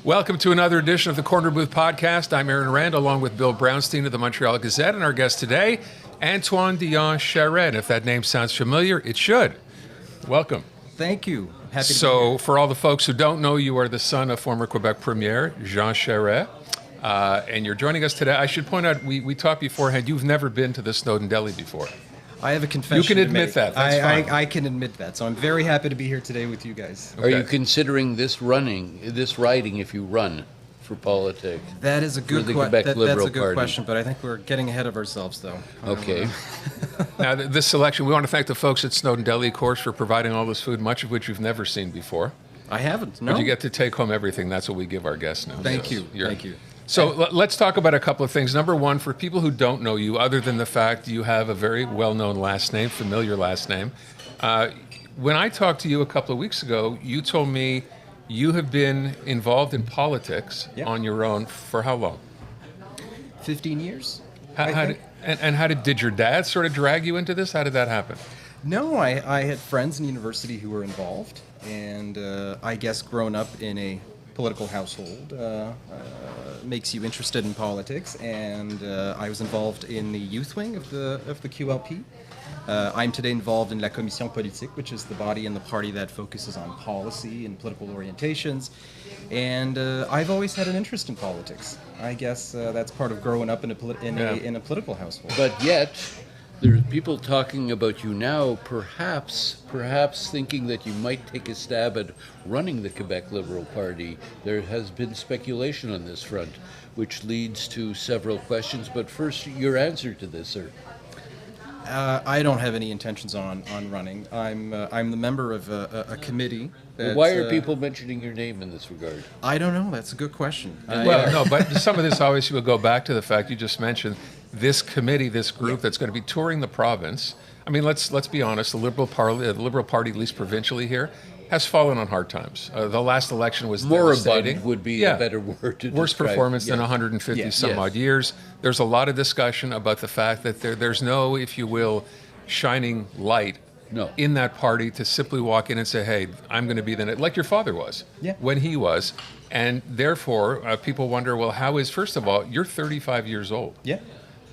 Welcome to another edition of the Corner Booth Podcast. I'm Aaron Rand, along with Bill Brownstein of the Montreal Gazette, and our guest today, Antoine Dionne Charest. If that name sounds familiar, it should. Welcome. Thank you. Happy to be So, here. for all the folks who don't know, you are the son of former Quebec Premier Jean Charest, and you're joining us today. I should point out, we talked beforehand, you've never been to the Snowden Deli before. I have a confession. You can to admit make. that. That's fine. I can admit that. So I'm very happy to be here today with you guys. Are you considering this riding if you run for politics? That is a good the Quebec that's Liberal a good Party. question, but I think we're getting ahead of ourselves, though. Okay. Now, this selection, we want to thank the folks at Snowden Deli, of course, for providing all this food, much of which you've never seen before. I haven't. No. But you get to take home everything. That's what we give our guests now. Thank Yes. you. Thank you. So let's talk about a couple of things. Number one, for people who don't know you, other than the fact you have a very well-known last name, familiar last name, when I talked to you a couple of weeks ago, you told me you have been involved in politics on your own for how long? 15 years. How did your dad sort of drag you into this? How did that happen? No, I had friends in university who were involved, and I guess growing up in a political household makes you interested in politics, and I was involved in the youth wing of the QLP. I'm today involved in La Commission Politique, which is the body in the party that focuses on policy and political orientations, and I've always had an interest in politics. I guess that's part of growing up in a political household. But yet, there's people talking about you now, perhaps thinking that you might take a stab at running the Quebec Liberal Party. There has been speculation on this front, which leads to several questions. But first, your answer to this, sir. I don't have any intentions on running. I'm the member of a committee. Why are people mentioning your name in this regard? I don't know. That's a good question. Well, no, but some of this obviously will go back to the fact you just mentioned this committee, this group that's going to be touring the province. I mean, let's be honest. The Liberal Party, at least provincially here, has fallen on hard times. The last election was devastating. Moribund would be a better word to Worst describe. performance in 150 some odd years. There's a lot of discussion about the fact that there's no, if you will, shining light in that party to simply walk in and say, hey, I'm going to be the, like your father was when he was. And therefore, people wonder, well, how is, first of all, you're 35 years old. Yeah.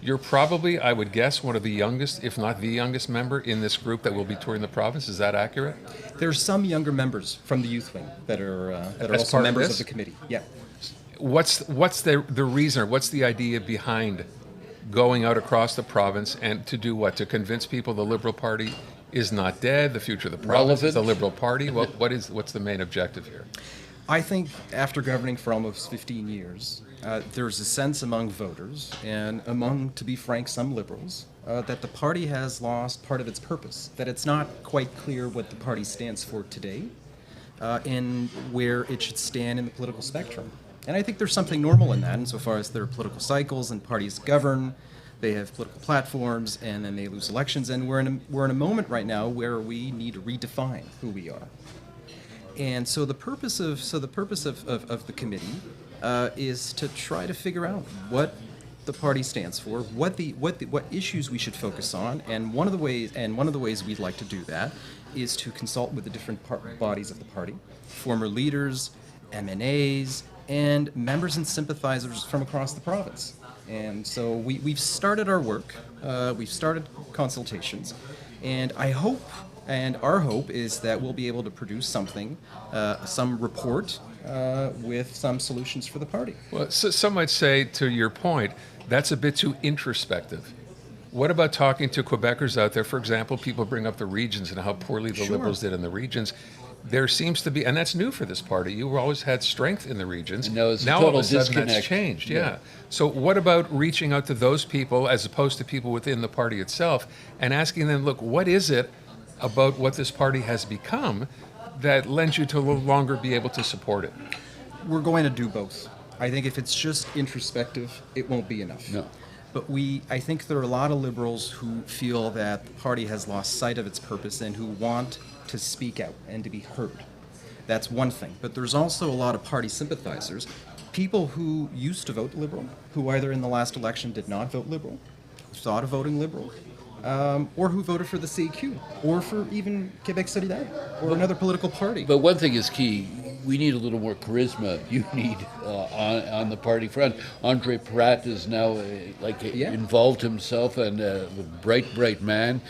You're probably, I would guess, one of the youngest, if not the youngest member in this group that will be touring the province. Is that accurate? There's some younger members from the youth wing that are also members of the committee. Yeah. What's the reason, or what's the idea behind going out across the province and to do what? To convince people the Liberal Party is not dead, the future of the province is the Liberal Party? What's the main objective here? I think after governing for almost 15 years, there's a sense among voters and among, to be frank, some liberals, that the party has lost part of its purpose, that it's not quite clear what the party stands for today and where it should stand in the political spectrum. And I think there's something normal in that, insofar as there are political cycles and parties govern, they have political platforms, and then they lose elections, and we're in a moment right now where we need to redefine who we are. And so the purpose of the committee is to try to figure out what the party stands for, what issues we should focus on, and one of the ways we'd like to do that is to consult with the different bodies of the party, former leaders, MNAs, and members and sympathizers from across the province. And so we've started our work, we've started consultations, and I hope. And our hope is that we'll be able to produce something, some report with some solutions for the party. Well, so some might say, to your point, that's a bit too introspective. What about talking to Quebecers out there? For example, people bring up the regions and how poorly the Liberals did in the regions. There seems to be, and that's new for this party, you always had strength in the regions. No, it's now a total all of a sudden disconnect. That's changed, yeah. So what about reaching out to those people as opposed to people within the party itself and asking them, look, what is it about what this party has become that lends you to no longer be able to support it? We're going to do both. I think if it's just introspective, it won't be enough. No. But I think there are a lot of liberals who feel that the party has lost sight of its purpose and who want to speak out and to be heard. That's one thing. But there's also a lot of party sympathizers, people who used to vote Liberal, who either in the last election did not vote Liberal, who thought of voting Liberal, or who voted for the CQ, or for even Quebec Solidaire, or another political party. But one thing is key. we need a little more charisma. You need on the party front. Andre Pratt is now involved himself, and a bright man.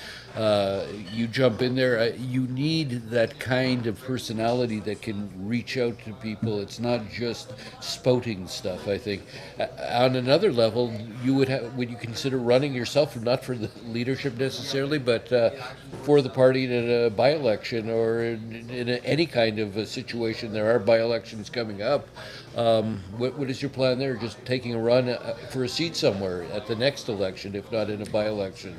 You jump in there. You need that kind of personality that can reach out to people. It's not just spouting stuff. I think on another level, would you consider running yourself, not for the leadership necessarily, but for the party in a by-election or in any kind of a situation? There are by-elections coming up. What is your plan there? Just taking a run for a seat somewhere at the next election, if not in a by-election?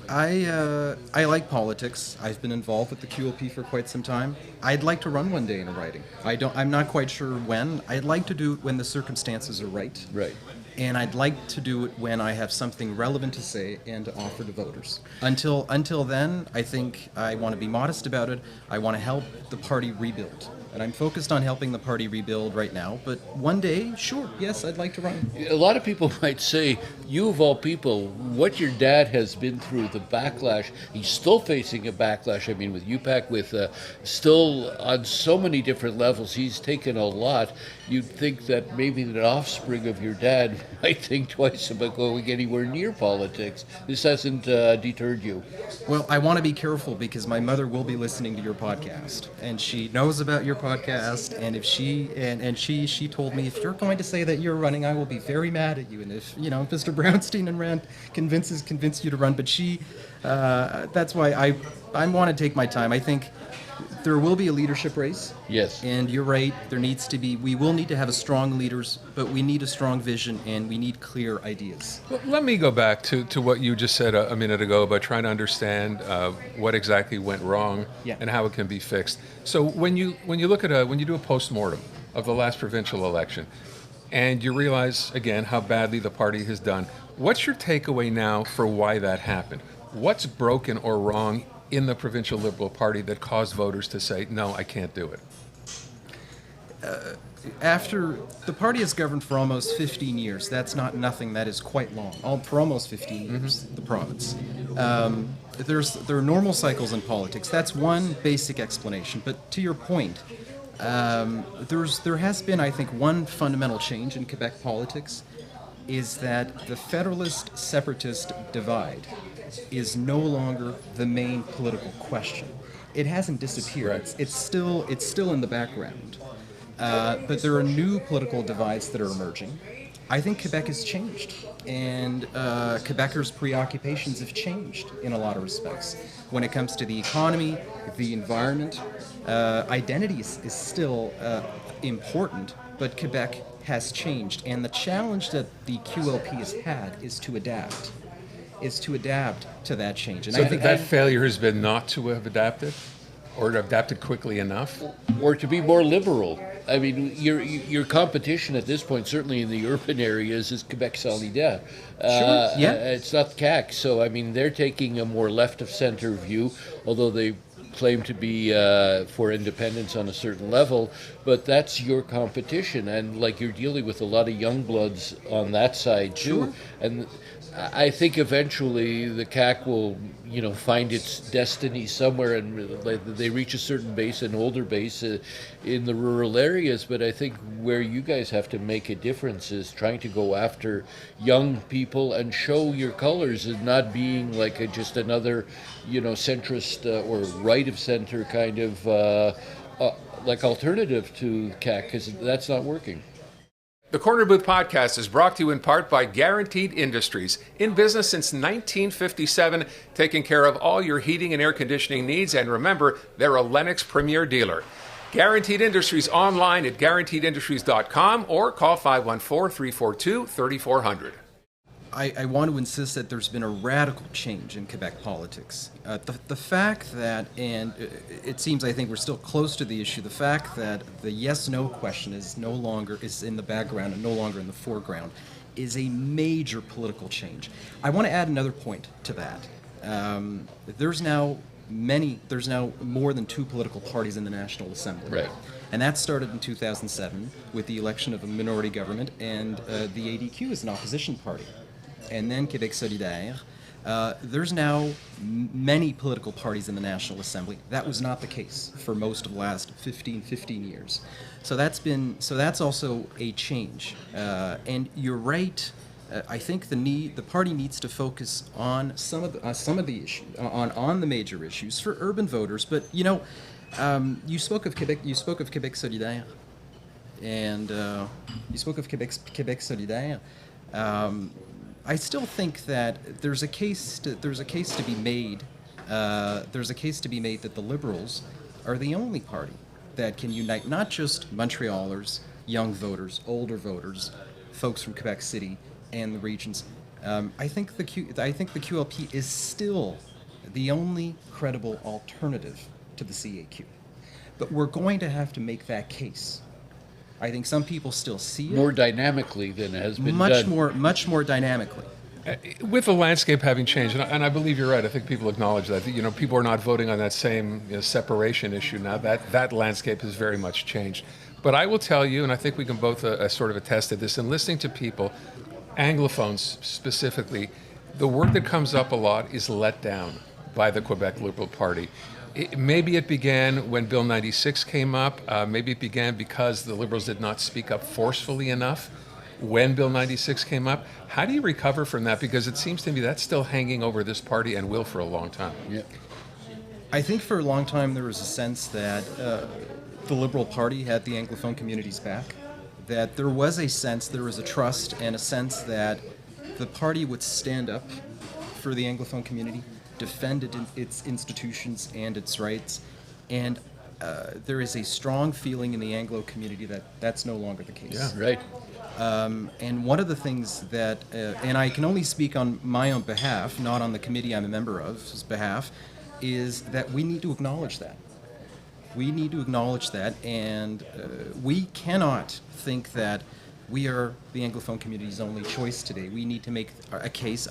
I like politics. I've been involved with the QLP for quite some time. I'd like to run one day in a riding. I'm not quite sure when. I'd like to do it when the circumstances are right. Right. And I'd like to do it when I have something relevant to say and to offer to voters. Until then, I think I want to be modest about it. I want to help the party rebuild. And I'm focused on helping the party rebuild right now. But one day, sure, yes, I'd like to run. A lot of people might say, you of all people, what your dad has been through, the backlash, he's still facing a backlash. I mean, with UPAC, with still on so many different levels, he's taken a lot. You'd think that maybe an offspring of your dad might think twice about going anywhere near politics. This hasn't deterred you. Well, I want to be careful because my mother will be listening to your podcast, and she knows about your podcast. And if she told me, if you're going to say that you're running, I will be very mad at you. And if Mr. Brownstein and Rand convince you to run, but that's why I want to take my time. I think there will be a leadership race. Yes. And you're right, we will need to have strong leaders, but we need a strong vision and we need clear ideas. Well, let me go back to what you just said a minute ago about trying to understand what exactly went wrong and how it can be fixed. So when you do a postmortem of the last provincial election and you realize again how badly the party has done, what's your takeaway now for why that happened? What's broken or wrong in the Provincial Liberal Party that caused voters to say, no, I can't do it? After the party has governed for almost 15 years, that's not nothing, that is quite long. For almost 15 years, the province. There are normal cycles in politics. That's one basic explanation. But to your point, there has been, I think, one fundamental change in Quebec politics is that the federalist-separatist divide is no longer the main political question. It hasn't disappeared. Right. It's still in the background. But there are new political divides that are emerging. I think Quebec has changed, and Quebecers' preoccupations have changed in a lot of respects. When it comes to the economy, the environment, identity is still important, but Quebec has changed. And the challenge that the QLP has had is to adapt to that change. And So I think that failure has been not to have adapted or adapted quickly enough? Or to be more liberal. I mean, your competition at this point, certainly in the urban areas, is Quebec Solidaire. It's not CAQ. So, I mean, they're taking a more left-of-center view, although they claim to be for independence on a certain level, but that's your competition, and you're dealing with a lot of young bloods on that side too. Sure. And I think eventually the CAQ will, find its destiny somewhere, and they reach a certain base, an older base in the rural areas. But I think where you guys have to make a difference is trying to go after young people and show your colors, and not being just another, centrist or right of center kind of alternative to CAQ, because that's not working. The Corner Booth Podcast is brought to you in part by Guaranteed Industries. In business since 1957, taking care of all your heating and air conditioning needs. And remember, they're a Lennox Premier dealer. Guaranteed Industries online at guaranteedindustries.com or call 514-342-3400. I want to insist that there's been a radical change in Quebec politics. The fact that, and it seems I think we're still close to the issue, the fact that the yes-no question is in the background and no longer in the foreground is a major political change. I want to add another point to that. There's now more than two political parties in the National Assembly. Right. And that started in 2007 with the election of a minority government, and the ADQ is an opposition party. And then Quebec Solidaire, There's now many political parties in the National Assembly. That was not the case for most of the last 15 years. So that's also a change. And you're right. I think the party needs to focus on some of the issues, on the major issues for urban voters. But you spoke of Quebec. You spoke of Quebec Solidaire, and you spoke of Quebec Solidaire. I still think that there's a case to be made. There's a case to be made that the Liberals are the only party that can unite not just Montrealers, young voters, older voters, folks from Quebec City and the regions. I think the QLP is still the only credible alternative to the CAQ. But we're going to have to make that case. I think some people still see it more dynamically than it has been done. Much more dynamically. With the landscape having changed, and I believe you're right. I think people acknowledge that. People are not voting on that same separation issue now. That landscape has very much changed. But I will tell you, and I think we can both sort of attest to this, in listening to people, anglophones specifically, the word that comes up a lot is let down by the Quebec Liberal Party. Maybe it began when Bill 96 came up. Maybe it began because the Liberals did not speak up forcefully enough when Bill 96 came up. How do you recover from that? Because it seems to me that's still hanging over this party and will for a long time. Yeah. I think for a long time there was a sense that the Liberal Party had the Anglophone community's back, that there was a trust and a sense that the party would stand up for the Anglophone community, defend its institutions and its rights, and there is a strong feeling in the Anglo community that that's no longer the case. Yeah, right. And one of the things that, and I can only speak on my own behalf, not on the committee I'm a member of's behalf, is that we need to acknowledge that. We need to acknowledge that, and we cannot think that we are the Anglophone community's only choice today. We need to make our case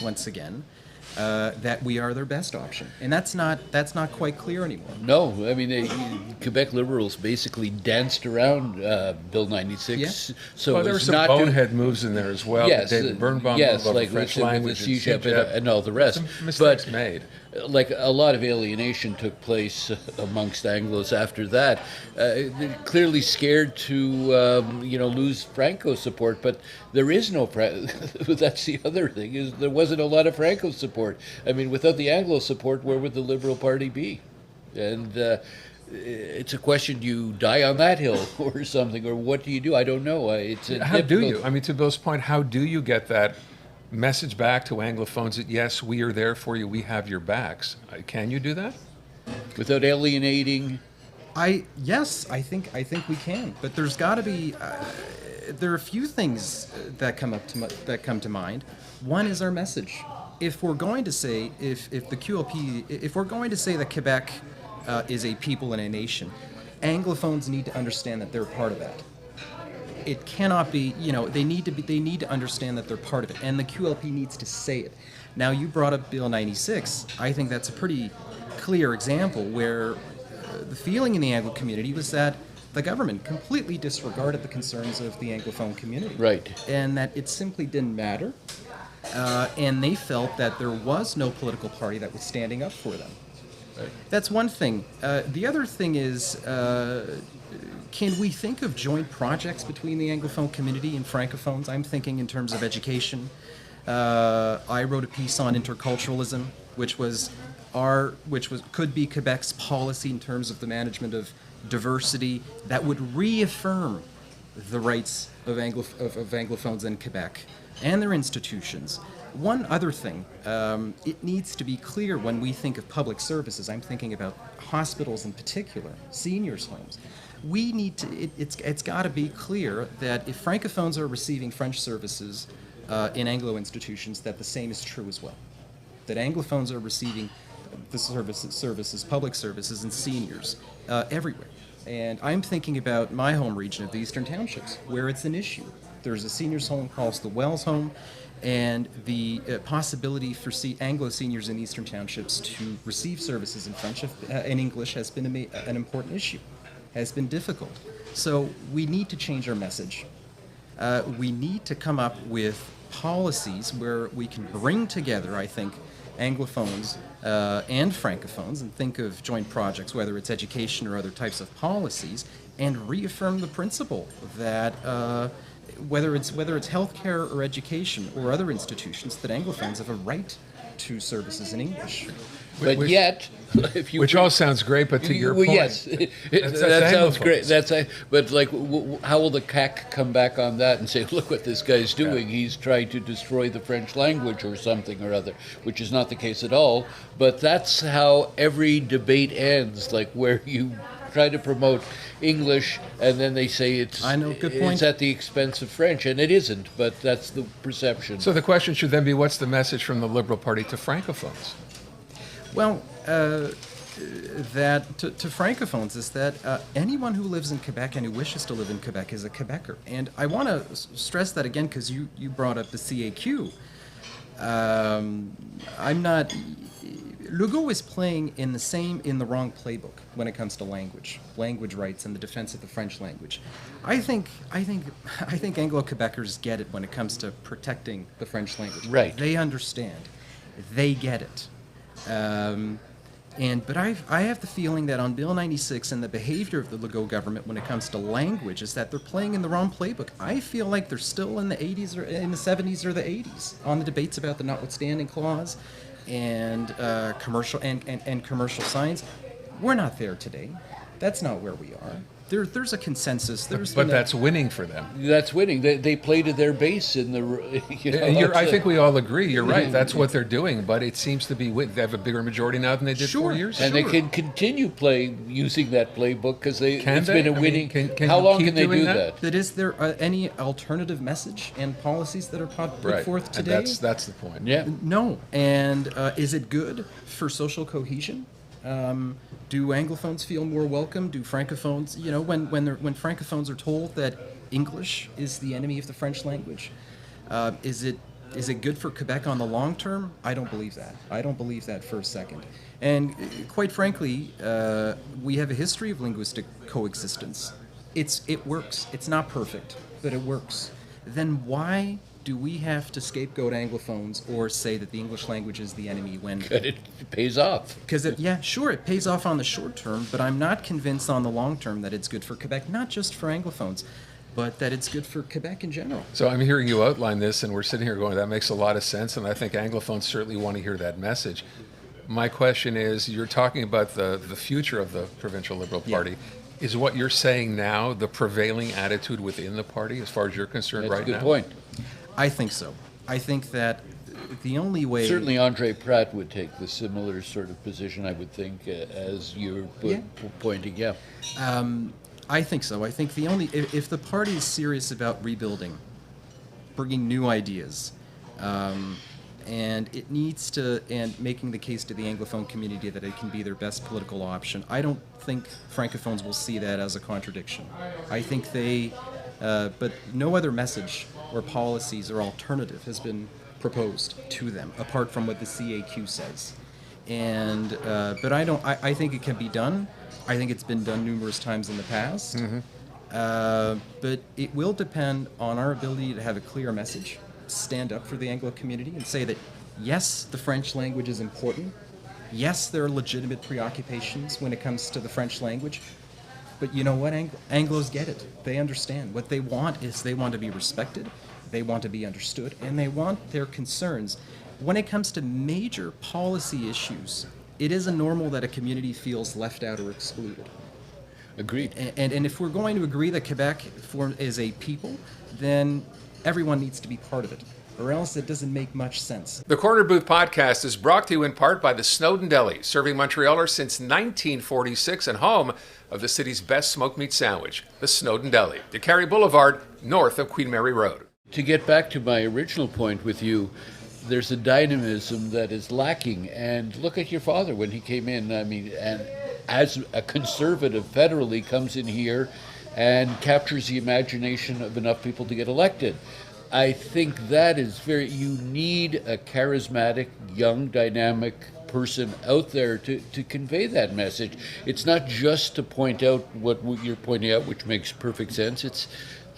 once again, that we are their best option, and that's not quite clear anymore. No, I mean Quebec Liberals basically danced around Bill 96. Yeah. So well, there were some bonehead moves in there as well. Yes, David Birnbaum, yes, like French French language, the CEGEP and all the rest. Some mistakes but made. Like a lot of alienation took place amongst Anglos after that. They're clearly scared to lose Franco support, but there is no. That's the other thing, is there wasn't a lot of Franco support. I mean, without the Anglo support, where would the Liberal Party be? And it's a question: do you die on that hill or something, or what do you do? I don't know. How do you? I mean, to Bill's point, how do you get that message back to Anglophones that yes, we are there for you, we have your backs? Can you do that without alienating? Yes, I think we can. But there's got to be. There are a few things that come to mind. One is our message. If we're going to say if the QLP, if we're going to say that Quebec is a people and a nation, Anglophones need to understand that they're part of that. It cannot be, they need to understand that they're part of it, and the QLP needs to say it. Now, you brought up Bill 96. I think that's a pretty clear example where the feeling in the Anglo community was that the government completely disregarded the concerns of the Anglophone community. Right. And that it simply didn't matter. And they felt that there was no political party that was standing up for them. Right. That's one thing. The other thing is, can we think of joint projects between the Anglophone community and francophones? I'm thinking in terms of education. I wrote a piece on interculturalism, which could be Quebec's policy in terms of the management of diversity that would reaffirm the rights of Anglophones in Quebec and their institutions. One other thing, it needs to be clear when we think of public services. I'm thinking about hospitals in particular, seniors' homes. We need to. It's got to be clear that if francophones are receiving French services in Anglo institutions, that the same is true as well. That Anglophones are receiving the services, public services, and seniors everywhere. And I'm thinking about my home region of the Eastern Townships, where it's an issue. There's a seniors' home called the Wells Home, and the possibility for Anglo seniors in Eastern Townships to receive services in French and English has been an important issue. Has been difficult. So we need to change our message. We need to come up with policies where we can bring together, I think, anglophones and francophones, and think of joint projects, whether it's education or other types of policies, and reaffirm the principle that whether it's healthcare or education or other institutions, that anglophones have a right to services in English. But yet, if you which all sounds great, but to your point, yes, that sounds great. But like, how will the CAC come back on that and say, "Look what this guy's doing. He's trying to destroy the French language or something or other," which is not the case at all. But that's how every debate ends. Like where you try to promote English, and then they say it's at the expense of French, and it isn't. But that's the perception. So the question should then be, what's the message from the Liberal Party to francophones? Well, that to francophones is that anyone who lives in Quebec and who wishes to live in Quebec is a Quebecer. And I want to stress that again because you brought up the CAQ. I'm not. Legault is playing in the wrong playbook when it comes to language rights, and the defense of the French language. I think Anglo-Quebecers get it when it comes to protecting the French language. Right. They understand. They get it. But I have the feeling that on Bill 96 and the behavior of the Legault government when it comes to language is that they're playing in the wrong playbook. I feel like they're still in the 80s or in the 70s or the 80s on the debates about the notwithstanding clause and commercial and commercial signs. We're not there today. That's not where we are. There's a consensus. But that's winning for them. That's winning. They play to their base in the. I think we all agree. You're right. That's what they're doing. But it seems to be they have a bigger majority now than they did 4 years ago. And they can continue using that playbook because it's been a winning. Can how you long keep can they doing do that? But is there any alternative message and policies that are put forth today? And that's the point. Yeah. No. And is it good for social cohesion? Do Anglophones feel more welcome? Do Francophones, when Francophones are told that English is the enemy of the French language, is it good for Quebec on the long term? I don't believe that. I don't believe that for a second. And quite frankly, we have a history of linguistic coexistence. It works. It's not perfect, but it works. Then why do we have to scapegoat Anglophones or say that the English language is the enemy when it pays off? Because it pays off on the short term, but I'm not convinced on the long term that it's good for Quebec, not just for Anglophones, but that it's good for Quebec in general. So I'm hearing you outline this, and we're sitting here going, that makes a lot of sense, and I think Anglophones certainly want to hear that message. My question is, you're talking about the future of the Provincial Liberal Party. Is what you're saying now the prevailing attitude within the party as far as you're concerned right now? That's a good point. I think so. I think that the only way... Certainly Andre Pratt would take the similar sort of position, I would think, as you're pointing, I think so. I think the only... If the party is serious about rebuilding, bringing new ideas, and it needs to... and making the case to the Anglophone community that it can be their best political option, I don't think Francophones will see that as a contradiction. I think they... but no other message or policies or alternative has been proposed to them, apart from what the CAQ says. And but I think it can be done. I think it's been done numerous times in the past. Mm-hmm. But it will depend on our ability to have a clear message, stand up for the Anglo community, and say that yes, the French language is important. Yes, there are legitimate preoccupations when it comes to the French language. But you know what? Anglos get it. They understand. What they want is they want to be respected, they want to be understood, and they want their concerns. When it comes to major policy issues, it isn't normal that a community feels left out or excluded. Agreed. And if we're going to agree that Quebec is a people, then everyone needs to be part of it, or else it doesn't make much sense. The Corner Booth Podcast is brought to you in part by the Snowden Deli, serving Montrealers since 1946 and home of the city's best smoked meat sandwich, the Snowden Deli, DeCarry Boulevard, north of Queen Mary Road. To get back to my original point with you, there's a dynamism that is lacking. And look at your father when he came in. I mean, and as a conservative federally comes in here and captures the imagination of enough people to get elected. I think that is you need a charismatic, young, dynamic person out there to convey that message. It's not just to point out what you're pointing out, which makes perfect sense. It's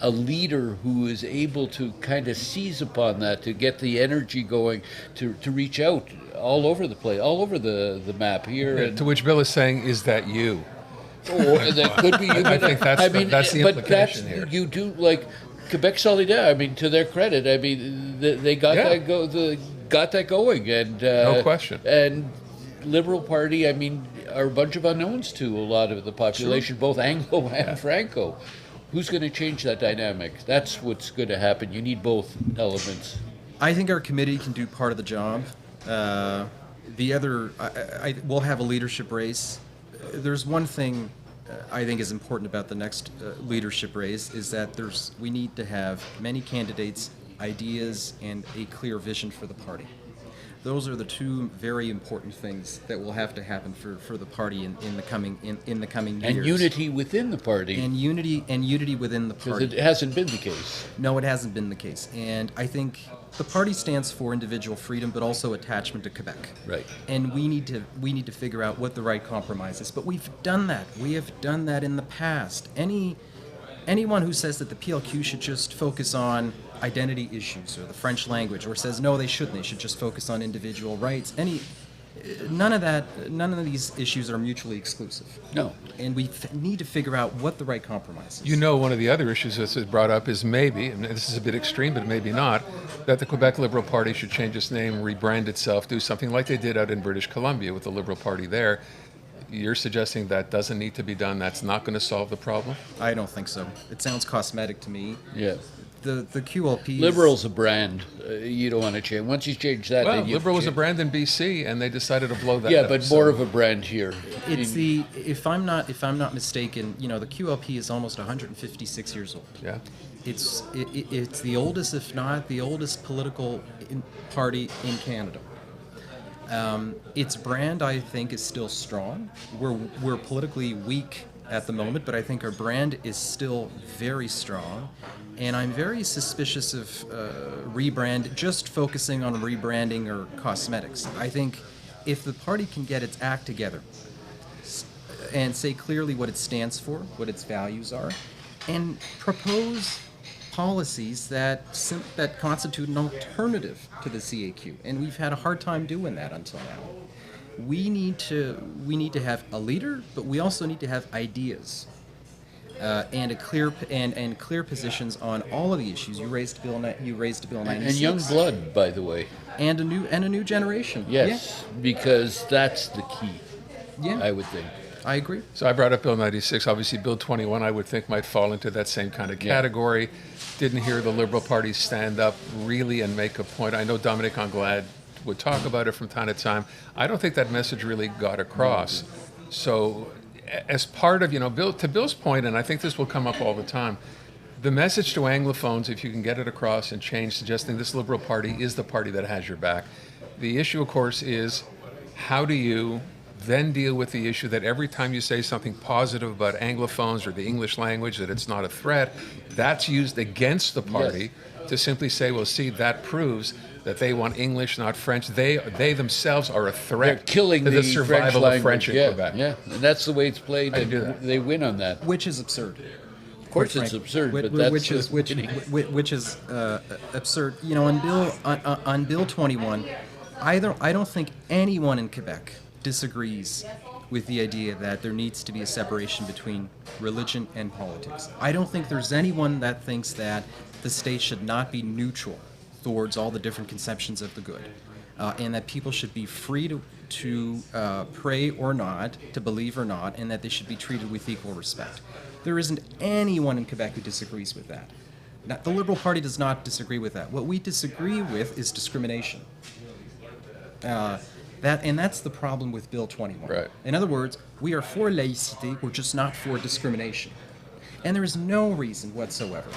a leader who is able to kind of seize upon that, to get the energy going, to reach out all over the place, all over the map here. Yeah, to which Bill is saying, is that you? Or that could be you. I think that's the implication here. You do, like Quebec Solidaire. I mean, to their credit, I mean they got got that going, and no question. And Liberal Party, I mean, are a bunch of unknowns to a lot of the population, both Anglo and Franco. Who's going to change that dynamic? That's what's going to happen. You need both elements. I think our committee can do part of the job. The other, we'll have a leadership race. There's one thing I think is important about the next leadership race is that we need to have many candidates, ideas, and a clear vision for the party. Those are the two very important things that will have to happen for the party in the coming years. And unity within the party. And unity within the party. Because it hasn't been the case. No, it hasn't been the case. And I think the party stands for individual freedom, but also attachment to Quebec. Right. And we need to figure out what the right compromise is. But we've done that. We have done that in the past. Anyone who says that the PLQ should just focus on identity issues or the French language, or says no, they shouldn't. They should just focus on individual rights. None of these issues are mutually exclusive. No. And we need to figure out what the right compromise is. You know, one of the other issues that's brought up is maybe, and this is a bit extreme, but maybe not, that the Quebec Liberal Party should change its name, rebrand itself, do something like they did out in British Columbia with the Liberal Party there. You're suggesting that doesn't need to be done? That's not going to solve the problem? I don't think so. It sounds cosmetic to me. Yeah. The QLP. Liberal's a brand. You don't want to change. Once you change that, well, then you Liberal was a brand in BC, and they decided to blow that up. up. But more of a brand here. It's if I'm not mistaken, the QLP is almost 156 years old. Yeah. It's the oldest, if not the oldest, political party in Canada. Its brand, I think, is still strong. We're politically weak at the moment, but I think our brand is still very strong. And I'm very suspicious of just focusing on rebranding or cosmetics. I think if the party can get its act together and say clearly what it stands for, what its values are, and propose policies that constitute an alternative to the CAQ, and we've had a hard time doing that until now. We need to have a leader, but we also need to have ideas and a clear positions on all of the issues. You raised Bill 96, and young blood, by the way, and a new generation. Yes, because that's the key. Yeah, I would think. I agree. So I brought up Bill 96. Obviously, Bill 21, I would think, might fall into that same kind of category. Yeah. Didn't hear the Liberal Party stand up really and make a point. I know Dominic Anglade would talk about it from time to time. I don't think that message really got across. So as part of, to Bill's point, and I think this will come up all the time, the message to Anglophones, if you can get it across and change, suggesting this Liberal Party is the party that has your back. The issue, of course, is how do you then deal with the issue that every time you say something positive about Anglophones or the English language, that it's not a threat, that's used against the party to simply say, well, see, that proves that they want English, not French. They themselves are a threat. They're killing to the survival French of French in Quebec. Yeah, and that's the way it's played, and they win on that. Which is absurd. Of course, it's absurd, but that's which is absurd. On Bill 21, I don't think anyone in Quebec disagrees with the idea that there needs to be a separation between religion and politics. I don't think there's anyone that thinks that the state should not be neutral towards all the different conceptions of the good, and that people should be free to pray or not, to believe or not, and that they should be treated with equal respect. There isn't anyone in Quebec who disagrees with that. Now, the Liberal Party does not disagree with that. What we disagree with is discrimination. That's the problem with Bill 21. Right. In other words, we are for laïcité, we're just not for discrimination. And there is no reason whatsoever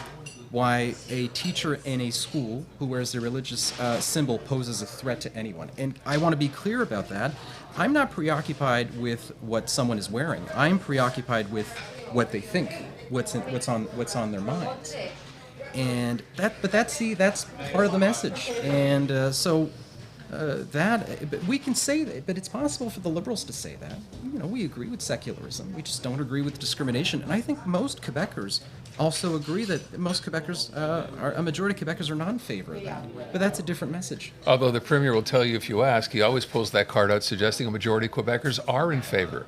why a teacher in a school who wears a religious symbol poses a threat to anyone. And I want to be clear about that. I'm not preoccupied with what someone is wearing. I'm preoccupied with what they think, what's on their minds. And that's part of the message. And but we can say that, but it's possible for the Liberals to say that. We agree with secularism. We just don't agree with discrimination. And I think most Quebecers also agree that most Quebecers, a majority of Quebecers are not in favor of that. But that's a different message. Although the Premier will tell you if you ask, he always pulls that card out suggesting a majority of Quebecers are in favor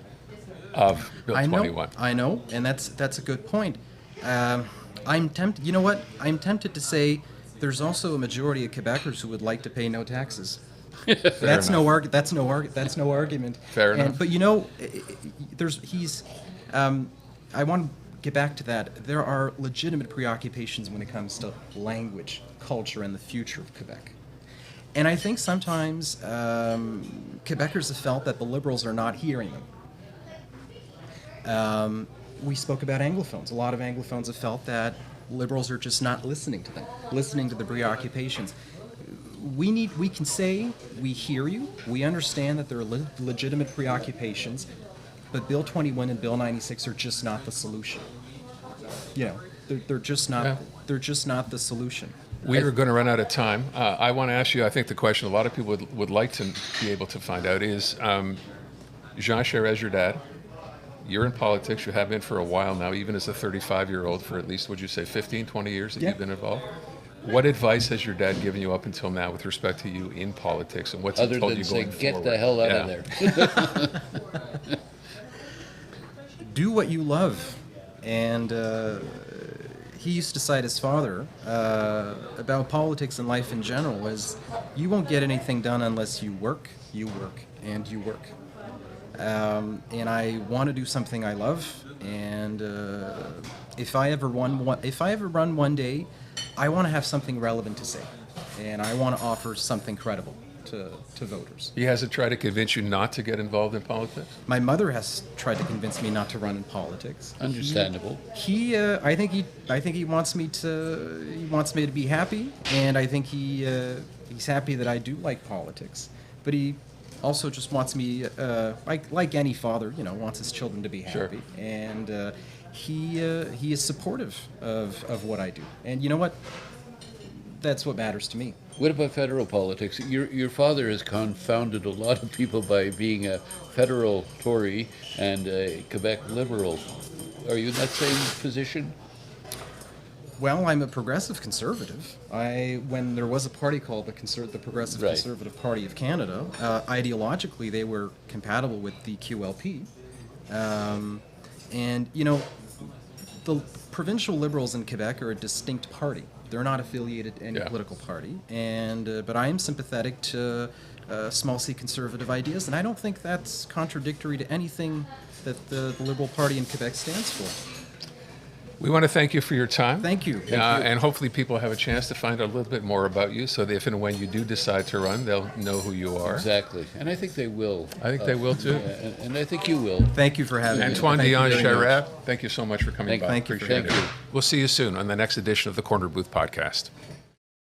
of Bill 21. I know, and that's a good point. I'm tempted. You know what? I'm tempted to say there's also a majority of Quebecers who would like to pay no taxes. That's no argument. Fair enough. But you know, I want to get back to that. There are legitimate preoccupations when it comes to language, culture, and the future of Quebec. And I think sometimes Quebecers have felt that the Liberals are not hearing them. We spoke about anglophones. A lot of anglophones have felt that Liberals are just not listening to them, listening to the preoccupations. We can say we hear you, we understand that there are legitimate preoccupations, but Bill 21 and Bill 96 are just not the solution. You know, they're just not. Yeah. They're just not the solution. We are going to run out of time. I want to ask you, I think the question a lot of people would like to be able to find out is, Jean Charest, your dad, you're in politics, you have been for a while now, even as a 35-year-old for at least, would you say, 15, 20 years that you've been involved? What advice has your dad given you up until now with respect to you in politics, and what's he told you going forward? Other than say, get the hell out of there. Do what you love. And he used to cite his father about politics and life in general as you won't get anything done unless you work, and you work. And I want to do something I love, and if I ever run one day, I want to have something relevant to say, and I want to offer something credible to voters. He hasn't tried to convince you not to get involved in politics? My mother has tried to convince me not to run in politics. Understandable. I think he wants me to be happy, and I think he's happy that I do like politics, but he also just wants me, like any father, wants his children to be happy. Sure. And he is supportive of what I do. And you know what? That's what matters to me. What about federal politics? Your father has confounded a lot of people by being a federal Tory and a Quebec Liberal. Are you in that same position? Well, I'm a progressive conservative. When there was a party called the Progressive Right. Conservative Party of Canada, ideologically they were compatible with the QLP. And, the provincial Liberals in Quebec are a distinct party. They're not affiliated to any political party. And but I am sympathetic to small c conservative ideas, and I don't think that's contradictory to anything that the Liberal Party in Quebec stands for. We want to thank you for your time. Thank you. And hopefully people have a chance to find out a little bit more about you, so that if and when you do decide to run, they'll know who you are. Exactly. And I think they will. I think they will too. Yeah, and I think you will. Thank you for having me. Antoine Thank you Dionne very much. Charest, thank you so much for coming by. Thank you for Appreciate having it. me. We'll see you soon on the next edition of the Corner Booth Podcast.